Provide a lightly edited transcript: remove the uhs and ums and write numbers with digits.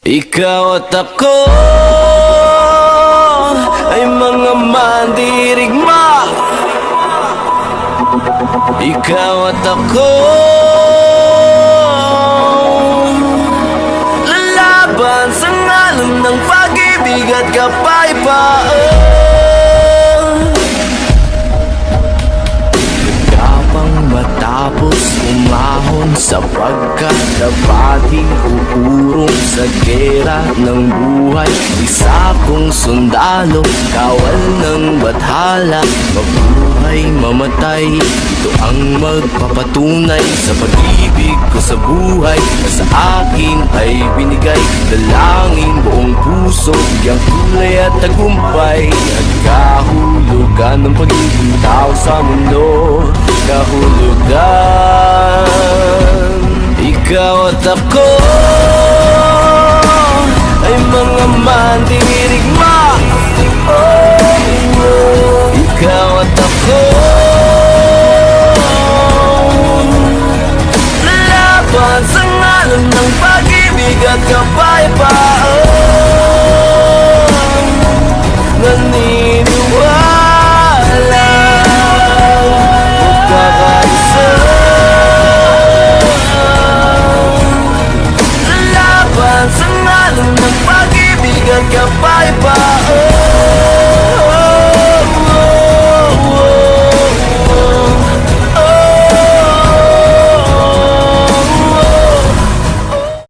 Ikaw at ako ay mga mandirigma. Ikaw at ako lalaban sa ngalan ng pag-ibig at kapayapaan. Matapos umahon sa pagkakabating uurong sa gera ng buhay, isa kong sundalo, kawal ng bathala, mabuhay, mamatay, ito ang magpapatunay sa pag-ibig ko sa buhay na sa akin ay binigay. Dalangin buong puso, biyang kulay at tagumpay, at kahulugan ng pagiging tao sa mundo. Kahulugan, ikaw at ako ay mga mandirigma. Ikaw at ako lalaban sa ngalan ng pag-ibig at kapayapaan. Naniniwala kakaisa, lalaban sa ngalan ng pag-ibig at kapayapaan.